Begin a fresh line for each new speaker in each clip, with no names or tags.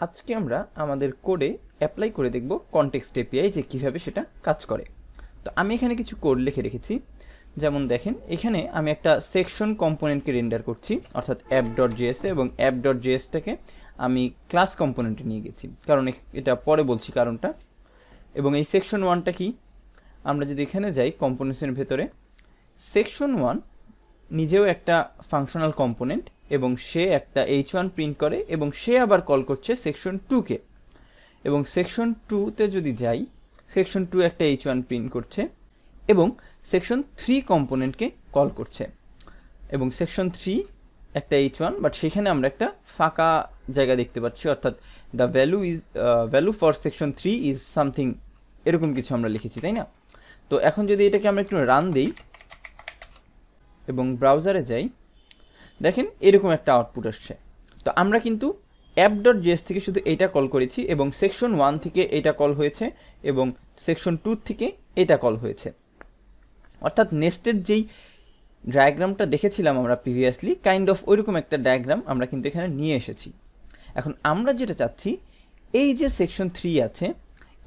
আজকে আমরা আমাদের কোডে অ্যাপ্লাই করে দেখব কনটেক্সট এপিআই যে কীভাবে সেটা কাজ করে। তো আমি এখানে কিছু কোড লিখে রেখেছি। যেমন দেখেন, এখানে আমি একটা সেকশন কম্পোনেন্টকে রেন্ডার করছি, অর্থাৎ অ্যাপ ডট জেএসে, এবং অ্যাপ ডট জেএসটাকে আমি ক্লাস কম্পোনেন্টে নিয়ে গেছি, কারণ এটা পরে বলছি কারণটা। এবং এই সেকশন ওয়ানটা কি, আমরা যদি এখানে যাই কম্পোনেন্টসের ভেতরে, সেকশন ওয়ান নিজেও একটা ফাংশনাল কম্পোনেন্ট, এবং সে একটা h1 প্রিন্ট করে, এবং সে আবার কল করছে সেকশন 2কে। এবং সেকশন 2তে যদি যাই, সেকশন 2 একটা h1 প্রিন্ট করছে এবং সেকশন 3 কম্পোনেন্টকে কল করছে। এবং সেকশন 3 একটা h1, বাট সেখানে আমরা একটা ফাঁকা জায়গা দেখতে পাচ্ছি, অর্থাৎ the value for section 3 is something, এরকম কিছু আমরা লিখেছি, তাই না? তো এখন যদি এটাকে আমরা একটু রান দিই এবং ব্রাউজারে যাই, দেখেন এরকম একটা আউটপুট আসছে। তো আমরা কিন্তু অ্যাপ ডট জেএস থেকে শুধু এটা কল করেছি, এবং সেকশন 1 থেকে এটা কল হয়েছে, এবং সেকশন 2 থেকে এটা কল হয়েছে। অর্থাৎ নেস্টেড যেই ডায়াগ্রামটা দেখেছিলাম আমরা প্রিভিয়াসলি, কাইন্ড অফ ওইরকম একটা ডায়াগ্রাম আমরা কিন্তু এখানে নিয়ে এসেছি। এখন আমরা যেটা চাচ্ছি, এই যে সেকশন 3 আছে,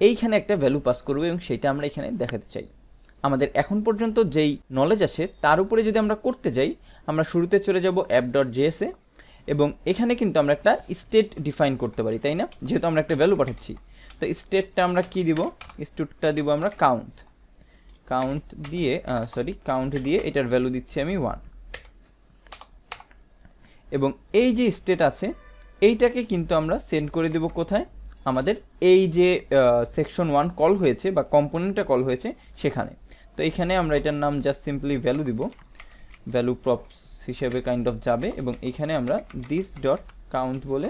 এইখানে একটা ভ্যালু পাস করবো, এবং সেটা আমরা এখানে দেখাতে চাই। আমাদের এখন পর্যন্ত যেই নলেজ আছে তার উপরে যদি আমরা করতে যাই, আমরা শুরুতে চলে যাব অ্যাপ ডট জেএসে, এবং এখানে কিন্তু আমরা একটা স্টেট ডিফাইন করতে পারি, তাই না? যেহেতু আমরা একটা ভ্যালু পাঠাচ্ছি, তো স্টেটটা আমরা কি দিব? স্টেটটা দিব আমরা কাউন্ট দিয়ে এটার ভ্যালু দিচ্ছি আমি 1। এবং এই যে স্টেট আছে, এইটাকে কিন্তু আমরা সেন্ড করে দেব কোথায়? আমাদের এই যে সেকশন 1 কল হয়েছে বা কম্পোনেন্টটা কল হয়েছে সেখানে। তো এখানে আমরা এটার নাম জাস্ট সিম্পলি ভ্যালু দিব, ভ্যালু প্রপস হিসেবে কাইন্ড অফ যাবে, এবং এখানে আমরা দিস ডট কাউন্ট বলে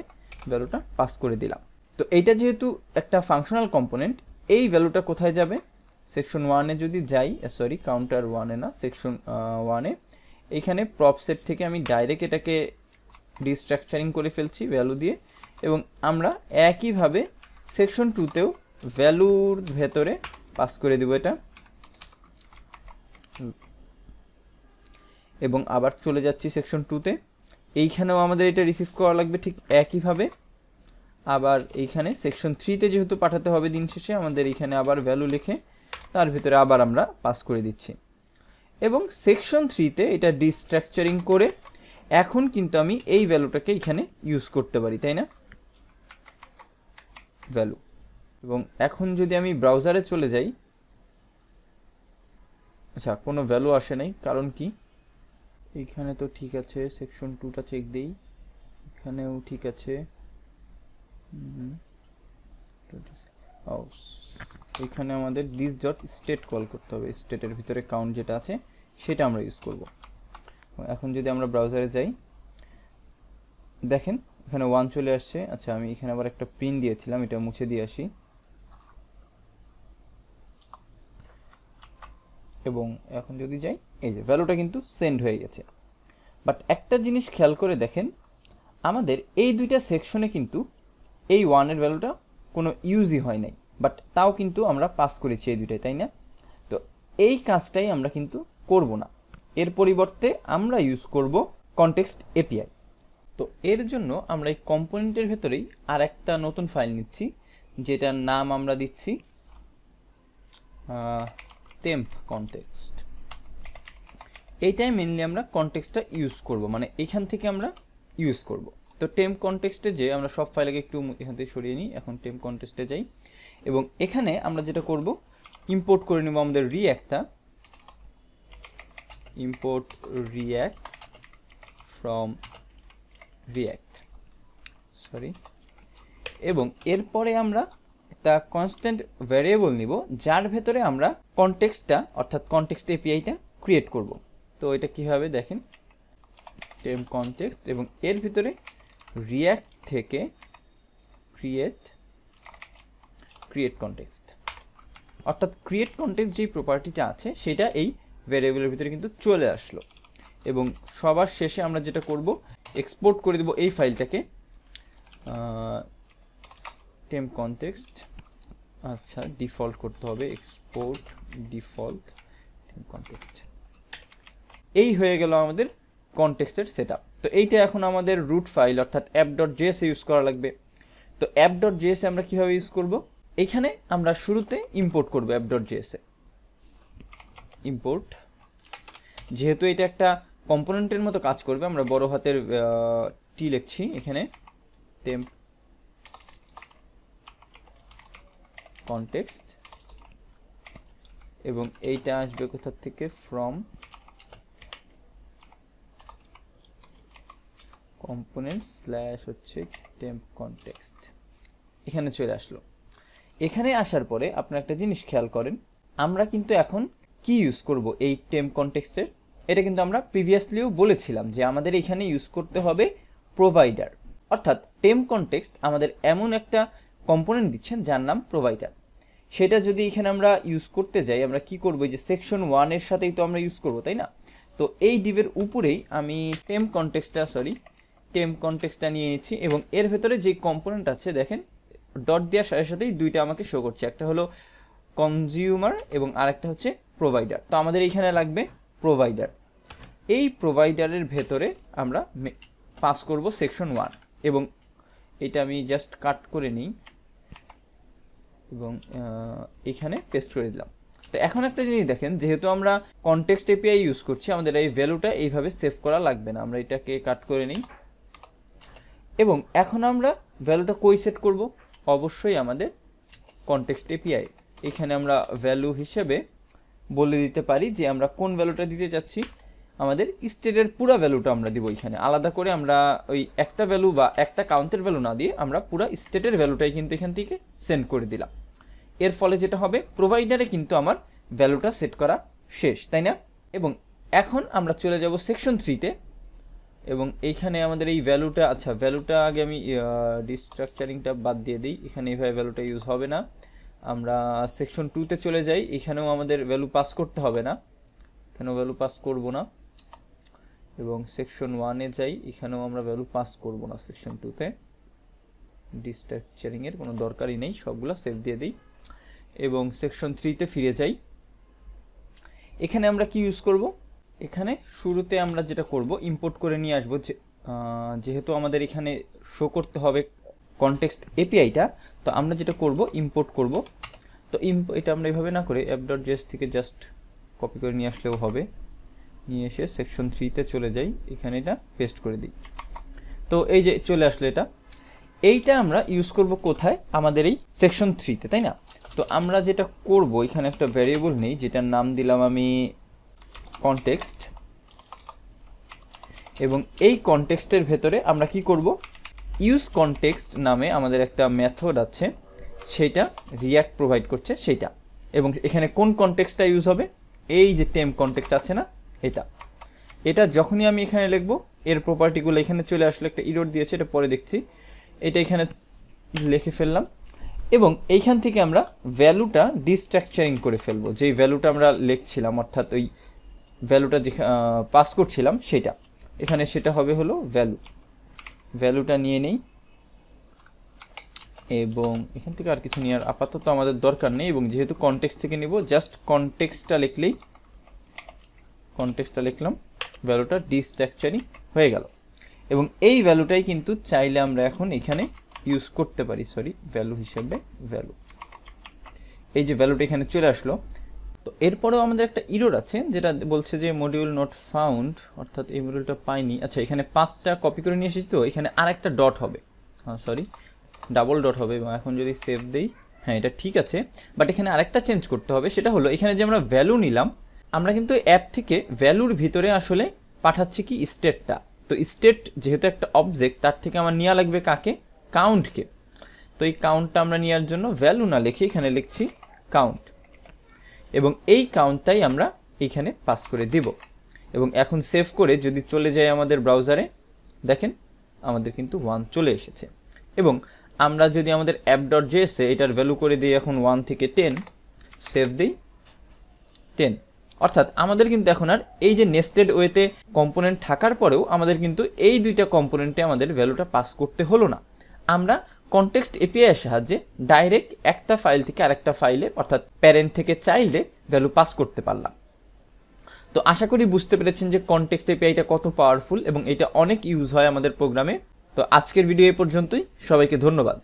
ভ্যালুটা পাস করে দিলাম। তো এইটা যেহেতু একটা ফাংশনাল কম্পোনেন্ট, এই ভ্যালুটা কোথায় যাবে? সেকশন 1-এ যদি যাই, কাউন্টার 1-এ না, সেকশন 1-এ, এইখানে প্রপসেট থেকে আমি ডাইরেক্ট এটাকে ডিস্ট্রাকচারিং করে ফেলছি ভ্যালু দিয়ে, এবং আমরা একইভাবে সেকশন 2-তেও ভ্যালুর ভেতরে পাস করে দেব এটা, এবং আবার চলে যাচ্ছি সেকশন 2-তে। এইখানেও আমাদের এটা রিসিভ করা লাগবে ঠিক একইভাবে। আবার এইখানে সেকশন 3-তে যেহেতু পাঠাতে হবে দিন শেষে, আমাদের এইখানে আবার ভ্যালু লিখে তার ভিতরে আবার আমরা পাস করে দিচ্ছি। এবং সেকশন 3-তে এটা ডিস্ট্রাকচারিং করে এখন কিন্তু আমি এই ভ্যালুটাকে এখানে ইউজ করতে পারি, তাই না? ভ্যালু। এবং এখন যদি আমি ব্রাউজারে চলে যাই, আচ্ছা কোনো ভ্যালু আসে নাই, কারণ কি? এইখানে তো ঠিক আছে, সেকশন 2টা চেক দিই, এখানেও ঠিক আছে। এখানে আমাদের দিস ডট স্টেট কল করতে হবে, স্টেটের ভিতরে কাউন্ট যেটা আছে সেটা আমরা ইউজ করব। এখন যদি আমরা ব্রাউজারে যাই, দেখেন এখানে 1 চলে আসছে। আচ্ছা, আমি এখানে আবার একটা প্রিন্ট দিয়েছিলাম, এটা মুছে দিয়ে আসি। এবং এখন যদি যাই, এই যে ভ্যালুটা কিন্তু সেন্ড হয়ে গেছে। বাট একটা জিনিস খেয়াল করে দেখেন, আমাদের এই দুইটা সেকশনে কিন্তু এই 1-এর ভ্যালুটা কোনো ইউজই হয় নাই, বাট তাও কিন্তু আমরা পাস করেছি এই দুইটাই, তাই না? তো এই কাজটাই আমরা কিন্তু করব না, এর পরিবর্তে আমরা ইউজ করব কনটেক্সট এপিআই। তো এর জন্য আমরা এই কম্পোনেন্টের ভেতরেই আর একটা নতুন ফাইল নিচ্ছি, যেটার নাম আমরা দিচ্ছি টেম্প কনটেক্সট। এইটাই মেনলি আমরা কনটেক্সটটা ইউজ করব, মানে এখান থেকে আমরা ইউজ করব। তো টেম্প কনটেক্সটে যে আমরা সব ফাইলকে একটু এখান থেকে সরিয়ে নিই, এখন টেম্প কনটেক্সটে যাই, এবং এখানে আমরা যেটা করব, ইম্পোর্ট করে নেব আমাদের রিঅ্যাক্টটা, ইম্পোর্ট রিঅ্যাক্ট ফ্রম রিঅ্যাক্ট, এবং এরপরে আমরা একটা কনস্ট্যান্ট ভ্যারিয়েবল নিব, যার ভেতরে আমরা কনটেক্সটটা অর্থাৎ কনটেক্সট এপিআইটা ক্রিয়েট করব। তো এটা কীভাবে দেখেন, টেম্প কনটেক্সট, এবং এর ভিতরে রিঅ্যাক্ট থেকে ক্রিয়েট কনটেক্সট, অর্থাৎ ক্রিয়েট কনটেক্সট যেই প্রপার্টিটা আছে সেটা এই ভ্যারিয়েবলের ভিতরে কিন্তু চলে আসলো। এবং সবার শেষে আমরা যেটা করব, এক্সপোর্ট করে দেব এই ফাইলটাকে, টেম্প কনটেক্সট, আচ্ছা ডিফল্ট করতে হবে, এক্সপোর্ট ডিফল্ট টেম্প কনটেক্সট। এই হয়ে গেল আমাদের কনটেক্সটের সেটআপ। তো এইটা এখন আমাদের রুট ফাইল অর্থাৎ অ্যাপ ডট জেএস ইউজ করা লাগবে। তো app.js আমরা কিভাবে ইউজ করব, এখানে আমরা শুরুতে ইম্পোর্ট করব app.js এ ইম্পোর্ট। যেহেতু এটা একটা কম্পোনেন্টের মতো কাজ করবে, আমরা বড় হাতের টি লিখছি এখানে, টেম্প কনটেক্সট, এবং এইটা আসবে কোথা থেকে, ফ্রম কম্পোনেন্ট স্ল্যাশ হচ্ছে টেম্প কনটেক্সট। এখানে চলে আসলো। এখানে আসার পরে আপনারা একটা জিনিস খেয়াল করেন, আমরা কিন্তু এখন কি ইউজ করব এই টেম্প কনটেক্সটের, এটা কিন্তু আমরা প্রিভিয়াসলিও বলেছিলাম যে আমাদের এখানে ইউজ করতে হবে প্রোভাইডার। অর্থাৎ টেম্প কনটেক্সট আমাদের এমন একটা কম্পোনেন্ট দিচ্ছেন যার নাম প্রোভাইডার। সেটা যদি এখানে আমরা ইউজ করতে যাই, আমরা কি করব, যে সেকশন 1 এর সাথেই তো আমরা ইউজ করব, তাই না? তো এই ডিভের উপরেই আমি টেম্প কনটেক্সটটা নিয়ে নিচ্ছি, এবং এর ভেতরে যে কম্পোনেন্ট আছে দেখেন ডট দেওয়ার সাথে সাথেই দুইটা আমাকে শো করছে, একটা হলো কনজিউমার এবং আরেকটা হচ্ছে প্রোভাইডার। তো আমাদের এইখানে লাগবে প্রোভাইডার। এই প্রোভাইডারের ভেতরে আমরা পাস করব সেকশন 1, এবং এটা আমি জাস্ট কাট করে নিই এবং এখানে পেস্ট করে দিলাম। তো এখন একটা জিনিস দেখেন, যেহেতু আমরা কনটেক্সট এপিআই ইউজ করছি, আমাদের এই ভ্যালুটা এইভাবে সেভ করা লাগবে না। আমরা এটাকে কাট করে নিই, এবং এখন আমরা ভ্যালুটা কই সেট করব, অবশ্যই আমাদের কনটেক্সট এপিআই। এখানে আমরা ভ্যালু হিসেবে বলে দিতে পারি যে আমরা কোন ভ্যালুটা দিতে চাচ্ছি। আমাদের স্টেটের পুরো ভ্যালুটা আমরা দিব এখানে, আলাদা করে আমরা ওই একটা ভ্যালু বা একটা কাউন্টের ভ্যালু না দিয়ে আমরা পুরো স্টেটের ভ্যালুটাই কিন্তু এখান থেকে সেন্ড করে দিলাম। এর ফলে যেটা হবে, প্রোভাইডারে কিন্তু আমার ভ্যালুটা সেট করা শেষ, তাই না? এবং এখন আমরা চলে যাব সেকশন 3-তে, এবং এইখানে আমাদের এই ভ্যালুটা, আচ্ছা ভ্যালুটা আগে আমি ডিস্ট্রাকচারিংটা বাদ দিয়ে দিই, এখানে এইভাবে ভ্যালুটা ইউজ হবে না। আমরা সেকশন 2-তে চলে যাই, এখানেও আমাদের ভ্যালু পাস করতে হবে না, এখানেও ভ্যালু পাস করব না। এবং সেকশন 1-এ যাই, এখানেও আমরা ভ্যালু পাস করব না সেকশন 2-তে। ডিস্ট্রাকচারিংয়ের কোনো দরকারই নেই, সবগুলো সেভ দিয়ে দিই। এবং সেকশন 3-তে ফিরে যাই। এখানে আমরা কি ইউজ করব, এখানে শুরুতে আমরা যেটা করব, ইম্পোর্ট করে নিয়ে আসবো, যেহেতু আমাদের এখানে শো করতে হবে কনটেক্সট এপিআইটা, তো আমরা যেটা করব ইম্পোর্ট করব। তো এটা আমরা এইভাবে না করে app.js থেকে জাস্ট কপি করে নিয়ে আসলেও হবে। নিয়ে এসে সেকশন 3-তে চলে যাই, এখানে এটা পেস্ট করে দিই। তো এই যে চলে আসলো এটা, এইটা আমরা ইউজ করব কোথায়, আমাদের এই সেকশন 3-তে, তাই না? তো আমরা যেটা করব, এখানে একটা ভ্যারিয়েবল নেই যেটার নাম দিলাম আমি কনটেক্সট, এবং এই কনটেক্সটের ভেতরে আমরা কি করব, ইউজ কনটেক্সট নামে আমাদের একটা মেথড আছে, সেটা রিয়াক্ট প্রোভাইড করছে সেটা। এবং এখানে কোন কনটেক্সটটা ইউজ হবে, এই যে টেম্প কনটেক্সট আছে না, এটা যখনই আমি এখানে লিখব, এর প্রপার্টিগুলো এখানে চলে আসলে একটা ইরর দিয়েছে, এটা পরে দেখছি। এটা এখানে লিখে ফেললাম, এবং এইখান থেকে আমরা ভ্যালুটা ডিস্ট্রাকচারিং করে ফেলবো, যেই ভ্যালুটা আমরা লিখছিলাম, অর্থাৎ ওই ভ্যালুটা যে পাস করছিলাম সেটা, এখানে সেটা হবে হলো ভ্যালুটা নিয়ে নেই। এবং এখান থেকে আর কিছু নেওয়ার আপাতত আমাদের দরকার নেই, এবং যেহেতু কনটেক্সট থেকে নিব, জাস্ট কনটেক্সটটা লিখলাম, ভ্যালুটা ডিস্ট্রাকচারিং হয়ে গেল। এবং এই ভ্যালুটাই কিন্তু চাইলে আমরা এখন এখানে ইউজ করতে পারি, ভ্যালু হিসেবে এই যে ভ্যালুটা এখানে চলে আসলো। তো এরপরেও আমাদের একটা ইরর আছে, যেটা বলছে যে মডিউল নট ফাউন্ড, অর্থাৎ এই মডিউলটা পাইনি। আচ্ছা, এখানে 5টা কপি করে নিয়ে এসেছি, তো এখানে আরেকটা ডট হবে, ডাবল ডট হবে। এবং এখন যদি সেভ দেই, হ্যাঁ এটা ঠিক আছে, বাট এখানে আরেকটা চেঞ্জ করতে হবে। সেটা হলো, এখানে যে আমরা ভ্যালু নিলাম, আমরা কিন্তু অ্যাপ থেকে ভ্যালুর ভিতরে আসলে পাঠাচ্ছি কি স্টেটটা। তো স্টেট যেহেতু একটা অবজেক্ট, তার থেকে আমার নেওয়া লাগবে কাকে, কাউন্টকে। তো এই কাউন্টটা আমরা নেওয়ার জন্য ভ্যালু না লিখে এখানে লিখছি কাউন্ট, এবং এই কাউন্টটাই আমরা এইখানে পাস করে দিব। এবং এখন সেভ করে যদি চলে যাই আমাদের ব্রাউজারে, দেখেন আমাদের কিন্তু 1 চলে এসেছে। এবং আমরা যদি আমাদের app.js এ এটার ভ্যালু করে দিই এখন 1 থেকে 10, সেভ দিই 10, অর্থাৎ আমাদের কিন্তু এখন আর এই যে নেস্টেড ওয়েতে কম্পোনেন্ট থাকার পরেও আমাদের কিন্তু এই দুইটা কম্পোনেন্টে আমাদের ভ্যালুটা পাস করতে হলো না। আমরা কনটেক্সট এপিআই এর সাহায্যে ডাইরেক্ট একটা ফাইল থেকে আরেকটা ফাইলে, অর্থাৎ প্যারেন্ট থেকে চাইল্ডে ভ্যালু পাস করতে পারলাম। তো আশা করি বুঝতে পেরেছেন যে কনটেক্সট এপিআইটা কত পাওয়ারফুল, এবং এটা অনেক ইউজ হয় আমাদের প্রোগ্রামে। তো আজকের ভিডিও এই পর্যন্তই, সবাইকে ধন্যবাদ।